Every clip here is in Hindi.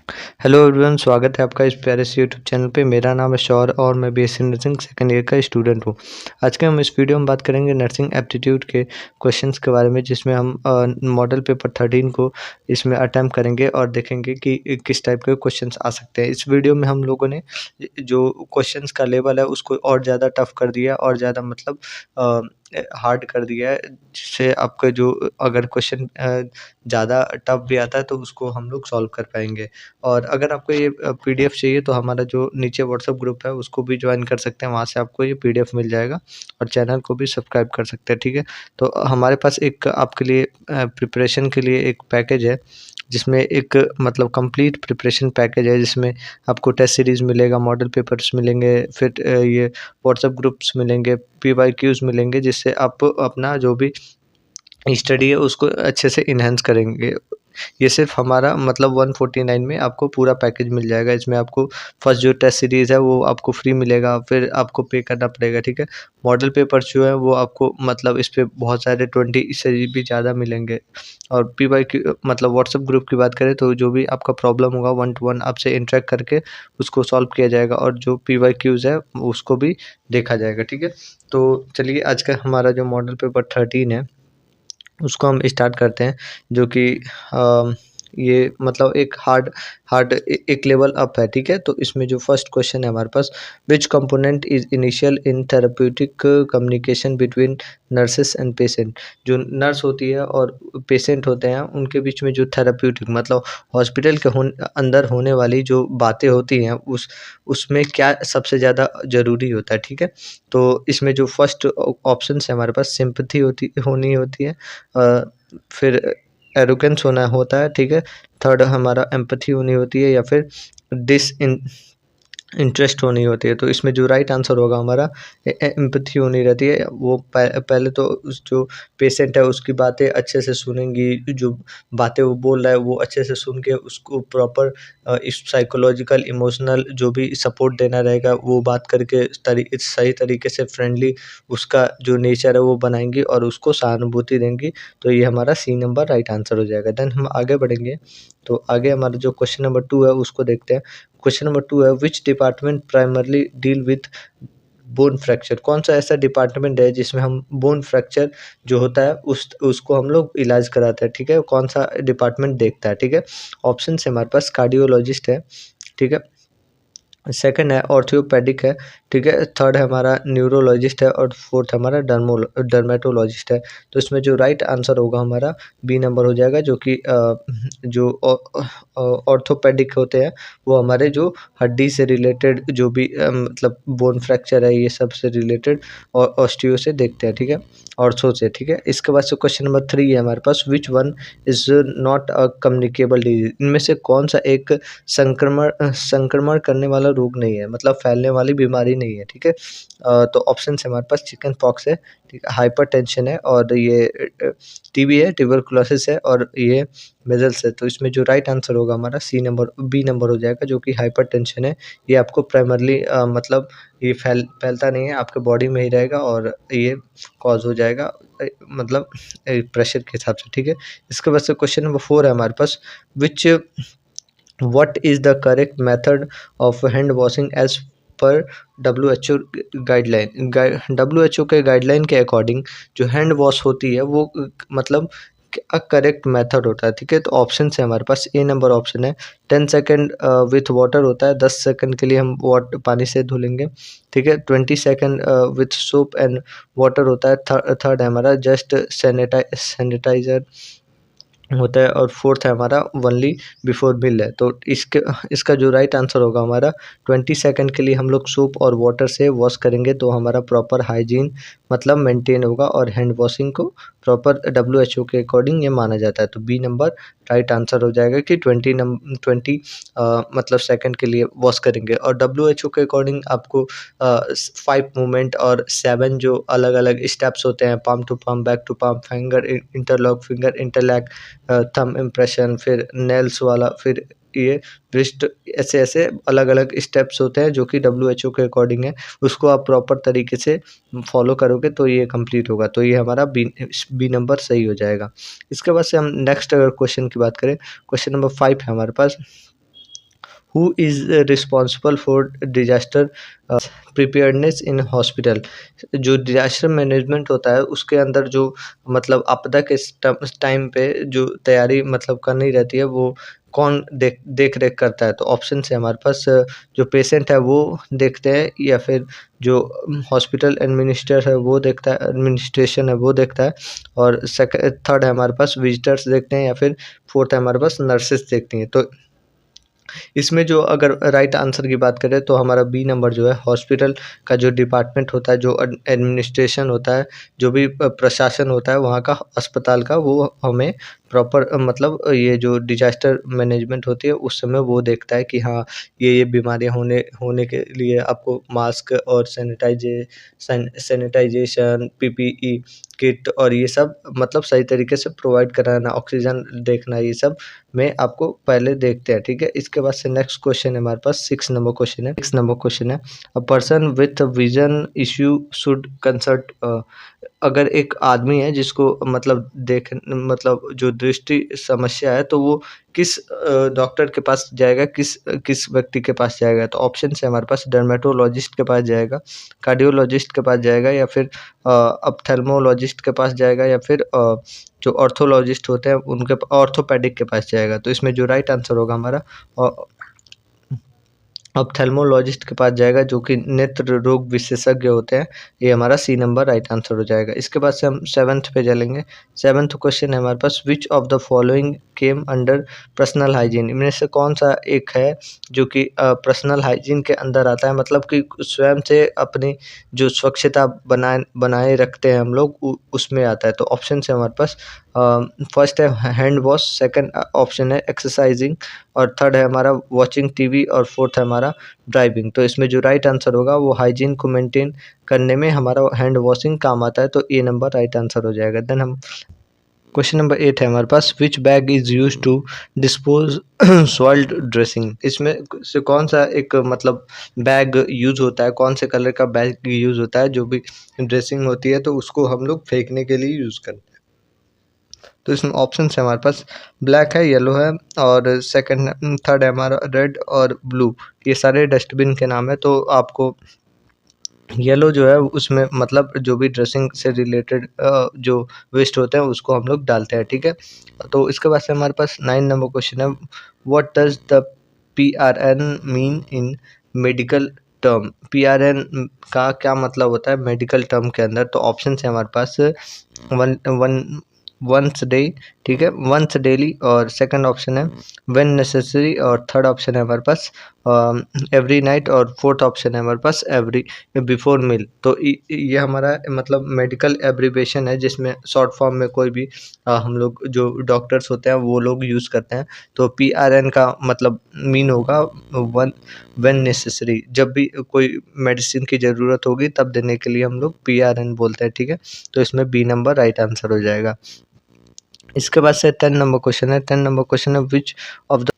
हेलो एवरीवन, स्वागत है आपका इस प्यारे से यूट्यूब चैनल पे। मेरा नाम है शौर और मैं बीएससी नर्सिंग सेकंड ईयर का स्टूडेंट हूँ। आज के हम इस वीडियो में बात करेंगे नर्सिंग एप्टीट्यूड के क्वेश्चंस के बारे में, जिसमें हम मॉडल पेपर 13 को इसमें अटैम्प्ट करेंगे और देखेंगे कि किस टाइप के क्वेश्चंस आ सकते हैं। इस वीडियो में हम लोगों ने जो क्वेश्चंस का लेवल है उसको और ज़्यादा टफ कर दिया और ज़्यादा मतलब हार्ड कर दिया है, जिससे आपके जो अगर क्वेश्चन ज़्यादा टफ भी आता है तो उसको हम लोग सॉल्व कर पाएंगे। और अगर आपको ये पीडीएफ चाहिए तो हमारा जो नीचे व्हाट्सएप ग्रुप है उसको भी ज्वाइन कर सकते हैं, वहाँ से आपको ये पीडीएफ मिल जाएगा और चैनल को भी सब्सक्राइब कर सकते हैं, ठीक है। तो हमारे पास एक आपके लिए प्रिपरेशन के लिए एक पैकेज है, जिसमें एक मतलब कंप्लीट प्रिपरेशन पैकेज है, जिसमें आपको टेस्ट सीरीज़ मिलेगा, मॉडल पेपर्स मिलेंगे, फिर ये व्हाट्सएप ग्रुप्स मिलेंगे, पीवाईक्यूज़ मिलेंगे, जिससे आप अपना जो भी स्टडी है उसको अच्छे से इन्हांस करेंगे। ये सिर्फ हमारा मतलब 149 में आपको पूरा पैकेज मिल जाएगा। इसमें आपको फर्स्ट जो टेस्ट सीरीज़ है वो आपको फ्री मिलेगा, फिर आपको पे करना पड़ेगा, ठीक है। मॉडल पेपर्स जो है वो आपको मतलब इस पे बहुत सारे 20 से भी ज़्यादा मिलेंगे। और पीवाईक्यू मतलब व्हाट्सएप ग्रुप की बात करें तो जो भी आपका प्रॉब्लम होगा 1 टू 1 आपसे इंटरेक्ट करके उसको सॉल्व किया जाएगा, और जो पीवाईक्यूज़ है उसको भी देखा जाएगा, ठीक है। तो चलिए, आज का हमारा जो मॉडल पेपर 13 है उसको हम स्टार्ट करते हैं, जो कि ये मतलब एक हार्ड हार्ड एक लेवल अप है, ठीक है। तो इसमें जो फर्स्ट क्वेश्चन है हमारे पास, which component is initial in therapeutic communication between nurses and patient. जो नर्स होती है और पेशेंट होते हैं उनके बीच में जो थेरेप्यूटिक मतलब हॉस्पिटल के अंदर होने वाली जो बातें होती हैं उसमें क्या सबसे ज़्यादा ज़रूरी होता है, ठीक है। तो इसमें जो फर्स्ट ऑप्शन है हमारे पास, सिंपैथी होनी होती है, फिर एरोगेंस होना होता है, ठीक है। थर्ड हमारा एम्पैथी होनी होती है, या फिर डिस इंटरेस्ट होनी होती है। तो इसमें जो राइट आंसर होगा हमारा एम्पैथी होनी रहती है। वो पहले तो उस जो पेशेंट है उसकी बातें अच्छे से सुनेंगी, जो बातें वो बोल रहा है वो अच्छे से सुन के उसको प्रॉपर इस साइकोलॉजिकल इमोशनल जो भी सपोर्ट देना रहेगा वो बात करके सही तरीके से फ्रेंडली उसका जो नेचर है वो बनाएंगी और उसको सहानुभूति देंगी। तो ये हमारा सी नंबर राइट आंसर हो जाएगा। देन हम आगे बढ़ेंगे, तो आगे हमारा जो क्वेश्चन नंबर 2 है उसको देखते हैं। क्वेश्चन नंबर 2 है, which department primarily deal with bone fracture. कौन सा ऐसा डिपार्टमेंट है जिसमें हम बोन फ्रैक्चर जो होता है उसको हम लोग इलाज कराते हैं, ठीक है। कौन सा डिपार्टमेंट देखता है, ठीक है। ऑप्शन है हमारे पास, कार्डियोलॉजिस्ट है, ठीक है। सेकंड है ऑर्थोपेडिक है, ठीक है। थर्ड है हमारा न्यूरोलॉजिस्ट है, और फोर्थ हमारा डर्मेटोलॉजिस्ट है। तो इसमें जो राइट आंसर होगा हमारा बी नंबर हो जाएगा, जो कि जो ऑर्थोपेडिक होते हैं वो हमारे जो हड्डी से रिलेटेड जो भी मतलब बोन फ्रैक्चर है ये सब से रिलेटेड और ऑस्टियो से देखते हैं, ठीक है, ऑर्थो से, ठीक है। इसके बाद से क्वेश्चन नंबर 3 है हमारे पास, which one is not a communicable disease. इनमें से कौन सा एक संक्रमण करने वाला रोग नहीं है, मतलब फैलने वाली बीमारी नहीं है, ठीक है। तो ऑप्शन है हमारे पास, चिकन पॉक्स है, ठीक है, हाइपरटेंशन है, और ये टीबी है, ट्यूबरकुलोसिस है, और ये मेजल्स है। तो इसमें जो राइट आंसर होगा हमारा सी नंबर बी नंबर हो जाएगा, जो कि हाइपरटेंशन है। ये आपको प्राइमरली मतलब ये फैलता नहीं है, आपके बॉडी में ही रहेगा और ये कॉज हो जाएगा मतलब प्रेशर के हिसाब से, ठीक है। इसके बाद से क्वेश्चन नंबर 4 है हमारे पास, which what is the correct method of hand washing as per W H O guideline. W H O के गाइडलाइन के अकॉर्डिंग जो हैंड वॉश होती है वो मतलब करेक्ट मेथड होता है, ठीक है। तो ऑप्शन है हमारे पास, ए नंबर ऑप्शन है 10 सेकेंड विथ वाटर होता है, 10 सेकेंड के लिए हम पानी से धुलेंगे, ठीक है। 20 second with soap and water होता है। थर्ड है हमारा जस्ट सैनिटाइजर होता है, और फोर्थ है हमारा ओनली बिफोर मील है। तो इसका जो राइट आंसर होगा हमारा 20 सेकंड के लिए हम लोग सोप और वाटर से वॉश करेंगे तो हमारा प्रॉपर हाइजीन मतलब मेंटेन होगा, और हैंड वॉशिंग को प्रॉपर डब्ल्यू के अकॉर्डिंग ये माना जाता है। तो बी नंबर राइट आंसर हो जाएगा कि 20 मतलब सेकंड के लिए वॉश करेंगे। और डब्ल्यू के अकॉर्डिंग आपको 5 मूवमेंट और 7 जो अलग अलग स्टेप्स होते हैं, palm to palm, back to palm, finger interlock, finger interlace, thumb impression, फिर नेल्स वाला, फिर ये रिस्ट, ऐसे-ऐसे अलग-अलग स्टेप्स होते हैं जो कि डब्ल्यूएचओ के अकॉर्डिंग है। उसको आप प्रॉपर तरीके से फॉलो करोगे तो ये कंप्लीट होगा। तो ये हमारा बी नंबर सही हो जाएगा। इसके बाद से हम नेक्स्ट अगर क्वेश्चन की बात करें, क्वेश्चन नंबर 5 है हमारे पास, who is responsible for disaster preparedness in hospital. जो डिजास्टर मैनेजमेंट होता है उसके अंदर जो मतलब आपदा के टाइम पे जो तैयारी मतलब करनी रहती है वो कौन देख रेख करता है। तो ऑप्शन है हमारे पास जो पेशेंट है वो देखते हैं, या फिर जो हॉस्पिटल एडमिनिस्ट्रेटर है वो देखता है, एडमिनिस्ट्रेशन है वो देखता है, और थर्ड है हमारे पास विजिटर्स देखते हैं, या फिर फोर्थ है हमारे पास नर्सेस देखती हैं। तो इसमें जो अगर राइट आंसर की बात करें तो हमारा बी नंबर जो है हॉस्पिटल का जो डिपार्टमेंट होता है, जो एडमिनिस्ट्रेशन होता है, जो भी प्रशासन होता है वहाँ का अस्पताल का, वो हमें प्रॉपर मतलब ये जो डिजास्टर मैनेजमेंट होती है उस समय वो देखता है कि हाँ ये बीमारियाँ होने के लिए आपको मास्क और सैनिटाइजेशन, पीपीई किट और ये सब मतलब सही तरीके से प्रोवाइड कराना, ऑक्सीजन देखना, ये सब में आपको पहले देखते हैं, ठीक है। इसके बाद से नेक्स्ट क्वेश्चन है हमारे पास 6 नंबर क्वेश्चन है a person with vision issue should consult. अगर एक आदमी है जिसको मतलब देख मतलब जो दृष्टि समस्या है तो वो किस डॉक्टर के पास जाएगा, किस किस व्यक्ति के पास जाएगा। तो ऑप्शन है हमारे पास डर्मेटोलॉजिस्ट के पास जाएगा, कार्डियोलॉजिस्ट के पास जाएगा, या फिर ऑप्थेल्मोलॉजिस्ट के पास जाएगा, या फिर जो ऑर्थोलॉजिस्ट होते हैं उनके ऑर्थोपेडिक के पास जाएगा। तो इसमें जो राइट आंसर होगा हमारा ऑप्थेल्मोलॉजिस्ट के पास जाएगा, जो कि नेत्र रोग विशेषज्ञ होते हैं। ये हमारा सी नंबर राइट आंसर हो जाएगा। इसके बाद से हम 7th पे चलेंगे। 7th क्वेश्चन है हमारे पास which of the following came under personal hygiene. इनमें से कौन सा एक है जो कि पर्सनल हाइजीन के अंदर आता है, मतलब कि स्वयं से अपनी जो स्वच्छता बनाए रखते हैं हम लोग उसमें आता है। तो ऑप्शन है हमारे पास फर्स्ट है हैंड वॉश, सेकंड ऑप्शन है एक्सरसाइजिंग, और थर्ड है हमारा वॉचिंग टीवी, और फोर्थ है हमारा ड्राइविंग। तो इसमें जो राइट आंसर होगा वो हाइजीन को मेंटेन करने में हमारा हैंड वॉशिंग काम आता है। तो ए नंबर राइट आंसर हो जाएगा। देन हम क्वेश्चन नंबर 8 है हमारे पास which bag is use to dispose salt dressing. इसमें से कौन सा एक मतलब बैग यूज होता है, कौन से कलर का बैग यूज होता है जो भी ड्रेसिंग होती है तो उसको हम लोग फेंकने के लिए यूज करते हैं। तो इसमें ऑप्शन है हमारे पास ब्लैक है, येलो है, और सेकंड थर्ड है हमारा रेड और ब्लू। ये सारे डस्टबिन के नाम है। तो आपको येलो जो है उसमें मतलब जो भी ड्रेसिंग से रिलेटेड जो वेस्ट होते हैं उसको हम लोग डालते हैं, ठीक है। तो इसके बाद से हमारे पास 9 नंबर क्वेश्चन है what does the PRN mean in medical term. PRN का क्या मतलब होता है मेडिकल टर्म के अंदर। तो ऑप्शन है हमारे पास वन वन वंस डे, ठीक है, वंस डेली, और सेकंड ऑप्शन है व्हेन नेसेसरी, और थर्ड ऑप्शन है हमारे पास एवरी नाइट, और फोर्थ ऑप्शन है हमारे पास एवरी बिफोर मील। तो ये हमारा मतलब मेडिकल एब्रीवेशन है जिसमें शॉर्ट फॉर्म में कोई भी हम लोग जो डॉक्टर्स होते हैं वो लोग यूज़ करते हैं। तो PRN का मतलब मीन होगा व्हेन नेसेसरी, जब भी कोई मेडिसिन की ज़रूरत होगी तब देने के लिए हम लोग PRN बोलते हैं, ठीक है। तो इसमें बी नंबर राइट आंसर हो जाएगा। इसके बाद से 10 नंबर क्वेश्चन है। 10 नंबर क्वेश्चन है विच ऑफ द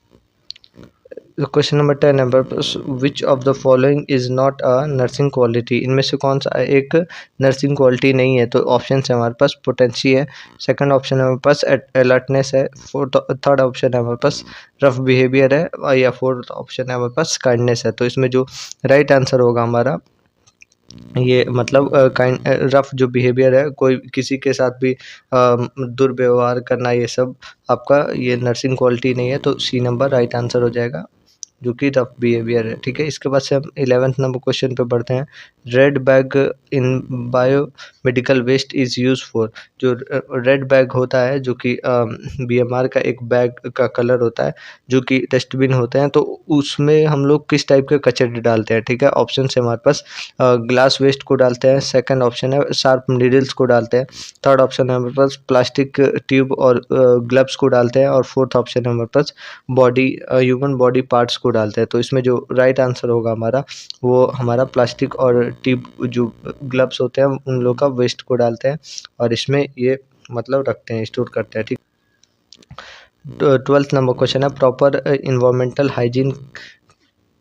क्वेश्चन नंबर 10 है विच of the following is not a nursing quality. इनमें से कौन सा एक नर्सिंग क्वालिटी नहीं है। तो ऑप्शन है हमारे पास पोटेंसी है, सेकंड ऑप्शन है हमारे पास अलर्टनेस है, थर्ड ऑप्शन है हमारे पास रफ बिहेवियर है, या फोर्थ ऑप्शन है हमारे पास काइंडनेस है। तो इसमें जो राइट आंसर होगा हमारा ये मतलब काइंड रफ जो बिहेवियर है, कोई किसी के साथ भी दुर्व्यवहार करना, ये सब आपका ये नर्सिंग क्वालिटी नहीं है। तो सी नंबर राइट आंसर हो जाएगा जो कि रफ बिहेवियर है, ठीक है। इसके बाद से हम 11th नंबर क्वेश्चन पे बढ़ते हैं। Red bag in bio medical waste is use for. जो रेड बैग होता है जो कि BMR का एक बैग का कलर होता है जो कि डस्टबिन होते हैं, तो उसमें हम लोग किस टाइप के कचरे डालते हैं, ठीक है। ऑप्शन है हमारे पास ग्लास वेस्ट को डालते हैं, सेकंड ऑप्शन है शार्प नीडल्स को डालते हैं, थर्ड ऑप्शन है हमारे पास प्लास्टिक ट्यूब और ग्लव्स को डालते हैं, और फोर्थ ऑप्शन है हमारे पास ह्यूमन बॉडी पार्ट्स को डालते हैं। तो इसमें जो राइट आंसर होगा हमारा वो हमारा प्लास्टिक और ट्यूब जो ग्लव्स होते हैं उन लोग का वेस्ट को डालते हैं, और इसमें ये मतलब रखते हैं, स्टोर करते हैं, ठीक। 12th नंबर क्वेश्चन है proper environmental hygiene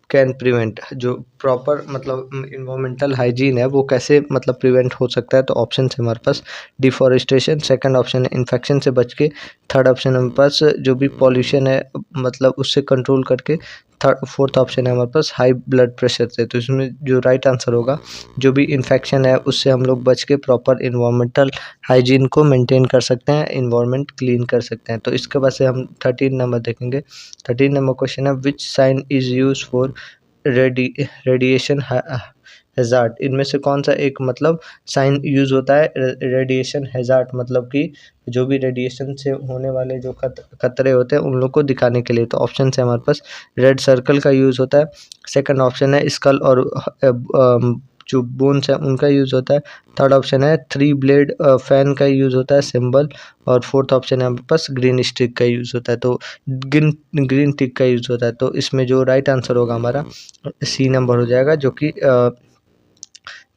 can prevent. जो प्रॉपर मतलब इन्वायरमेंटल हाइजीन है वो कैसे मतलब प्रिवेंट हो सकता है। तो ऑप्शन है हमारे पास डिफॉरेस्टेशन, सेकंड ऑप्शन है इन्फेक्शन से बच के, थर्ड ऑप्शन हमारे पास जो भी पॉल्यूशन है मतलब उससे कंट्रोल करके, थर्ड फोर्थ ऑप्शन है हमारे पास हाई ब्लड प्रेशर से। तो इसमें जो राइट आंसर होगा, जो भी इन्फेक्शन है उससे हम लोग बच के प्रॉपर इन्वायरमेंटल हाइजीन को मेंटेन कर सकते हैं, इन्वायरमेंट क्लीन कर सकते हैं। तो इसके बाद से हम 13 नंबर देखेंगे। 13 नंबर क्वेश्चन है, which sign is use for radiation hazard. इनमें से कौन सा एक मतलब साइन यूज होता है रेडिएशन हैजार्ड, मतलब कि जो भी रेडिएशन से होने वाले जो खतरे होते हैं उन लोग को दिखाने के लिए। तो ऑप्शन है हमारे पास रेड सर्कल का यूज होता है, सेकंड ऑप्शन है स्कल और जो बोन्स है उनका यूज होता है, थर्ड ऑप्शन है 3 ब्लेड फैन का यूज होता है सिंबल, और फोर्थ ऑप्शन है हमारे पास ग्रीन स्टिक का यूज होता है। तो ग्रीन टिक का यूज होता है। तो इसमें जो राइट आंसर होगा हमारा सी नंबर हो जाएगा, जो कि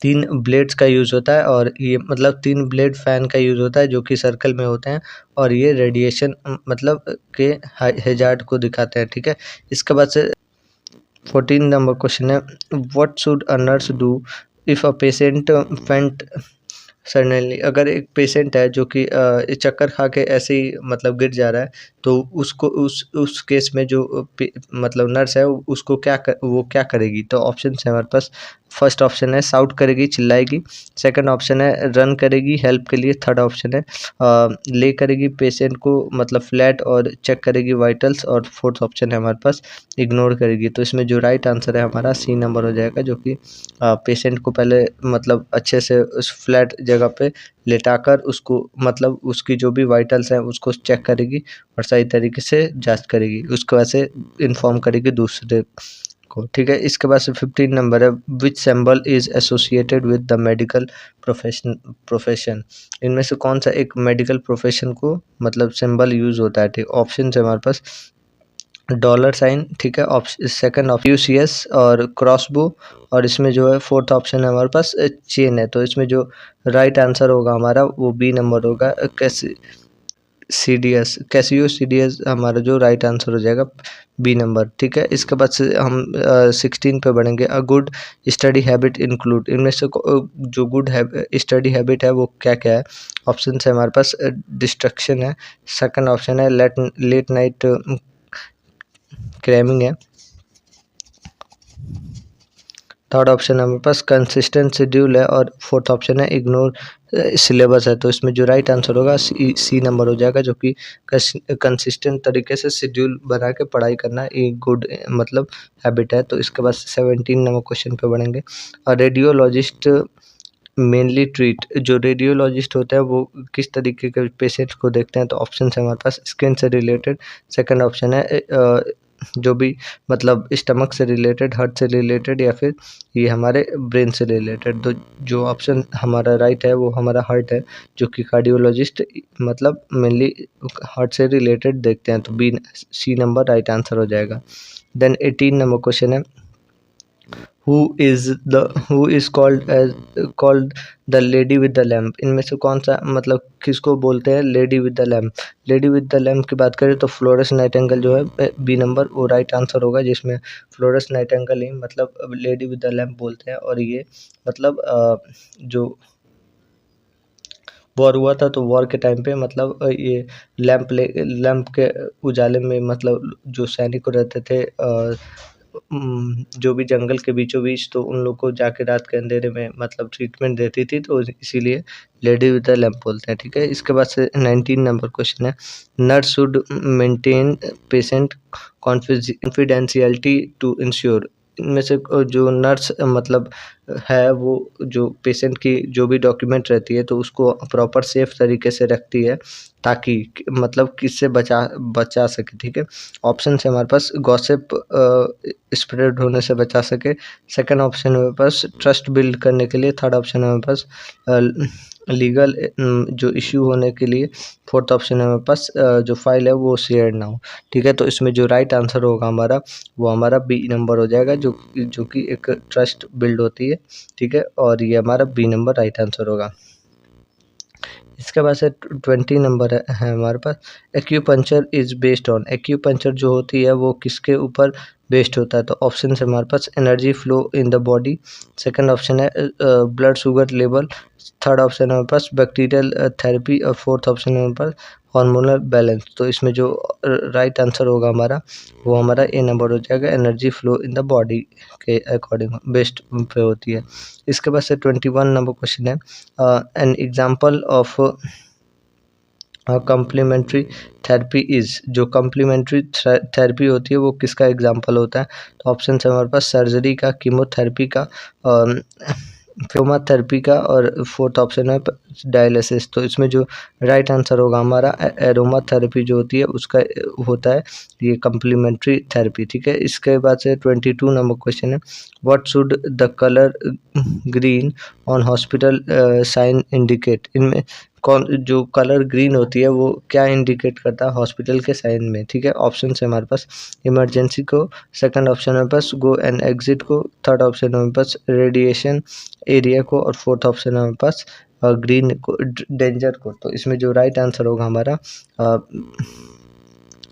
3 ब्लेड्स का यूज़ होता है, और ये मतलब 3 ब्लेड फैन का यूज़ होता है जो कि सर्कल में होते हैं, और ये रेडिएशन मतलब के हैजार्ड को दिखाते हैं। ठीक है, इसके बाद से 14 नंबर क्वेश्चन है, what should a nurse do if a patient फेंट सडनली। अगर एक पेशेंट है जो कि चक्कर खा के ऐसे ही मतलब गिर जा रहा है, तो उसको उस केस में जो मतलब नर्स है उसको वो क्या करेगी। तो ऑप्शन है हमारे पास, फर्स्ट ऑप्शन है साउट करेगी, चिल्लाएगी, सेकंड ऑप्शन है रन करेगी हेल्प के लिए, थर्ड ऑप्शन है ले करेगी पेशेंट को मतलब फ्लैट और चेक करेगी वाइटल्स, और फोर्थ ऑप्शन है हमारे पास इग्नोर करेगी। तो इसमें जो राइट आंसर है हमारा सी नंबर हो जाएगा, जो कि पेशेंट को पहले मतलब अच्छे से उस फ्लैट जगह पे लेटाकर उसको मतलब उसकी जो भी वाइटल्स हैं उसको चेक करेगी और सही तरीके से जांच करेगी, उसको ऐसे इन्फॉर्म करेगी दूसरे को। ठीक है, इसके बाद से 15 नंबर है, विच symbol is associated with the medical profession. इनमें से कौन सा एक मेडिकल प्रोफेशन को मतलब सिंबल यूज होता है। ठीक, ऑप्शन है हमारे पास डॉलर साइन, ठीक है, ऑप्शन सेकंड ऑप्शन यूसीएस और क्रॉसबो, और इसमें जो है फोर्थ ऑप्शन है हमारे पास चेन है। तो इसमें जो राइट आंसर होगा हमारा वो बी नंबर होगा, कैसियो सीडीएस हमारा जो राइट आंसर हो जाएगा बी नंबर। ठीक है, इसके बाद से हम 16 पे बढ़ेंगे, a good study habit include. इनमें से जो गुड स्टडी हैबिट है वो क्या क्या है। ऑप्शन है हमारे पास डिस्ट्रक्शन है, सेकंड ऑप्शन है लेट नाइट क्रैमिंग है, थर्ड ऑप्शन हमारे पास कंसिस्टेंट शेड्यूल है, और फोर्थ ऑप्शन है इग्नोर सिलेबस है। तो इसमें जो राइट आंसर होगा सी नंबर हो जाएगा, जो कि कंसिस्टेंट तरीके से शेड्यूल बना के पढ़ाई करना एक गुड मतलब हैबिट है। तो इसके बाद 17 नंबर क्वेश्चन पे बढ़ेंगे, और रेडियोलॉजिस्ट मेनली ट्रीट, जो रेडियोलॉजिस्ट होता है वो किस तरीके के पेशेंट्स को देखते हैं। तो ऑप्शन है हमारे पास स्किन से रिलेटेड, सेकंड ऑप्शन है जो भी मतलब स्टमक से रिलेटेड, हार्ट से रिलेटेड, या फिर ये हमारे ब्रेन से रिलेटेड। तो जो ऑप्शन हमारा राइट है वो हमारा हार्ट है, जो कि कार्डियोलॉजिस्ट मतलब मेनली हार्ट से रिलेटेड देखते हैं। तो B C number right answer हो जाएगा। देन 18 नंबर क्वेश्चन है, who is called the lady with the lamp. इनमें से कौन सा मतलब किसको बोलते हैं lady with the lamp. Lady with the lamp की बात करें तो फ्लोरेंस नाइटिंगेल जो है बी नंबर वो राइट आंसर होगा, जिसमें फ्लोरेंस नाइटिंगेल ही मतलब लेडी विद द लैम्प बोलते हैं। और ये मतलब जो वॉर हुआ था तो वॉर के टाइम पे मतलब ये लैंप के उजाले में मतलब जो सैनिक रहते थे जो भी जंगल के बीचों बीच, तो उन लोग को जाके रात के अंधेरे में मतलब ट्रीटमेंट देती थी, तो इसीलिए लेडी विद द लैम्प बोलते हैं। ठीक है, इसके बाद से 19 नंबर क्वेश्चन है, nurse should maintain patient confidentiality to ensure. इनमें से जो नर्स मतलब है वो जो पेशेंट की जो भी डॉक्यूमेंट रहती है तो उसको प्रॉपर सेफ तरीके से रखती है, ताकि मतलब किससे बचा सके। ठीक है, ऑप्शन है हमारे पास गॉसिप स्प्रेड होने से बचा सके, सेकंड ऑप्शन है हमारे पास ट्रस्ट बिल्ड करने के लिए, थर्ड ऑप्शन है हमारे पास लीगल जो इश्यू होने के लिए, फोर्थ ऑप्शन है हमारे पास जो फाइल है वो शेयर ना हो। ठीक है, तो इसमें जो राइट आंसर होगा हमारा वो हमारा बी नंबर हो जाएगा, जो कि एक ट्रस्ट बिल्ड होती है। ठीक है, और ये हमारा बी नंबर राइट आंसर होगा। इसके बाद से 20 नंबर है हमारे पास, acupuncture is based on. Acupuncture जो होती है वो किसके ऊपर बेस्ड होता है। तो ऑप्शन है हमारे पास energy flow in the body, second option है blood sugar level, third option है हमारे पास बैक्टीरियल थेरेपी, और फोर्थ ऑप्शन है हमारे पास हार्मोनल बैलेंस। तो इसमें जो राइट आंसर होगा हमारा वो हमारा ए नंबर हो जाएगा, energy flow in the body के अकॉर्डिंग बेस्ट पे होती है। इसके बाद से 21 नंबर क्वेश्चन है, an example of complementary therapy is. जो कम्प्लीमेंट्री थेरेपी होती है वो किसका एग्जांपल होता है? तो ऑप्शन है हमारे पास सर्जरी का, कीमोथेरेपी का, थेरेपी का, और फोर्थ ऑप्शन है डायलिसिस। तो इसमें जो राइट आंसर होगा हमारा एरोमा थेरेपी जो होती है उसका होता है ये कम्प्लीमेंट्री थेरेपी, ठीक है। इसके बाद से 22 नंबर क्वेश्चन है, what should the colour green on hospital sign indicate. इनमें कौन जो कलर ग्रीन होती है वो क्या इंडिकेट करता है हॉस्पिटल के साइन में, ठीक है। ऑप्शन है हमारे पास इमरजेंसी को, सेकंड ऑप्शन है हमारे पास गो एंड एग्जिट को, थर्ड ऑप्शन है हमारे पास रेडिएशन एरिया को, और फोर्थ ऑप्शन है हमारे पास ग्रीन को, डेंजर को। तो इसमें जो राइट आंसर होगा हमारा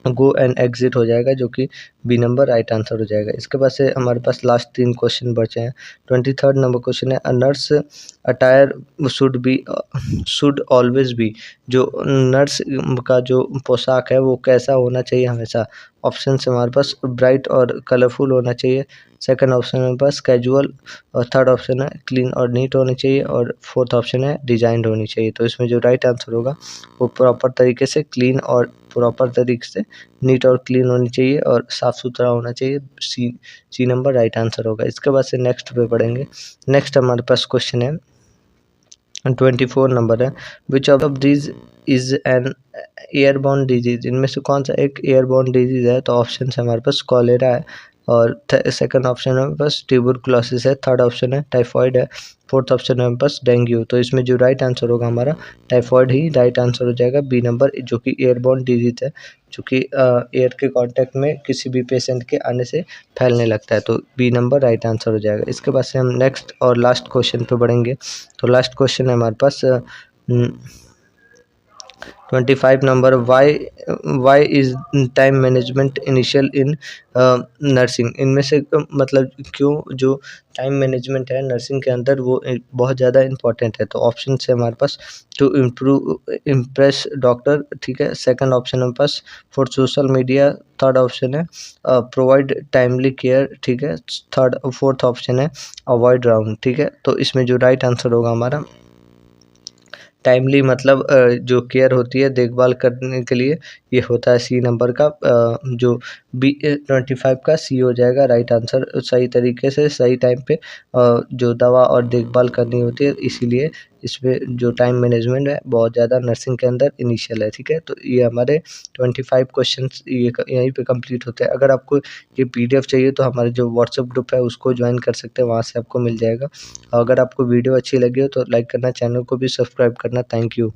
गो एंड एग्जिट हो जाएगा, जो कि बी नंबर राइट आंसर हो जाएगा। इसके बाद से हमारे पास लास्ट 3 क्वेश्चन बचे हैं। 23rd नंबर क्वेश्चन है, a nurse attire should always be. जो नर्स का जो पोशाक है वो कैसा होना चाहिए हमेशा? ऑप्शन है हमारे पास ब्राइट और कलरफुल होना चाहिए, सेकंड ऑप्शन है हमारे पास कैजुअल, और थर्ड ऑप्शन है क्लीन और नीट होनी चाहिए, और फोर्थ ऑप्शन है डिजाइंड होनी चाहिए। तो इसमें जो राइट आंसर होगा वो प्रॉपर तरीके से क्लीन और प्रॉपर तरीके से नीट और क्लीन होनी चाहिए और साफ़ सुथरा होना चाहिए। सी नंबर राइट आंसर होगा। इसके बाद से नेक्स्ट पे पढ़ेंगे। नेक्स्ट हमारे पास क्वेश्चन है 24 नंबर है, which of this is an airborne disease. इनमें से कौन सा एक एयरबॉर्न डिजीज है? तो ऑप्शन है हमारे पास कॉलेरा है, और सेकंड ऑप्शन है हमारे पास ट्यूबरकुलोसिस है, थर्ड ऑप्शन है टाइफॉइड है, फोर्थ ऑप्शन है हमारे पास डेंगू। तो इसमें जो राइट आंसर होगा हमारा टाइफॉइड ही राइट आंसर हो जाएगा, बी नंबर, जो कि एयरबॉर्न डिजीज है, जो कि एयर के कांटेक्ट में किसी भी पेशेंट के आने से फैलने लगता है। तो बी नंबर राइट आंसर हो जाएगा। इसके बाद से हम नेक्स्ट और लास्ट क्वेश्चन पे बढ़ेंगे। तो लास्ट क्वेश्चन है हमारे पास 25 number, why is time management initial in nursing. इनमें से मतलब क्यों जो टाइम मैनेजमेंट है नर्सिंग के अंदर वो बहुत ज़्यादा इंपॉर्टेंट है। तो ऑप्शन है हमारे पास टू इम्प्रेस डॉक्टर, ठीक है, सेकंड ऑप्शन हमारे पास for social media, third option है प्रोवाइड टाइमली केयर, ठीक है, फोर्थ ऑप्शन है अवॉइड राउंड, ठीक है। तो इसमें जो राइट आंसर होगा हमारा टाइमली मतलब जो केयर होती है देखभाल करने के लिए, ये होता है सी नंबर का, जो बी 25 का सी हो जाएगा राइट आंसर। सही तरीके से सही टाइम पे जो दवा और देखभाल करनी होती है, इसीलिए इसमें जो टाइम मैनेजमेंट है बहुत ज़्यादा नर्सिंग के अंदर इनिशियल है, ठीक है। तो ये हमारे 25 क्वेश्चंस ये यहीं पे कंप्लीट होते हैं। अगर आपको ये पीडीएफ चाहिए तो हमारे जो व्हाट्सएप ग्रुप है उसको ज्वाइन कर सकते हैं, वहाँ से आपको मिल जाएगा। अगर आपको वीडियो अच्छी लगी हो तो लाइक करना, चैनल को भी सब्सक्राइब करना। Thank you,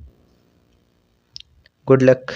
good luck.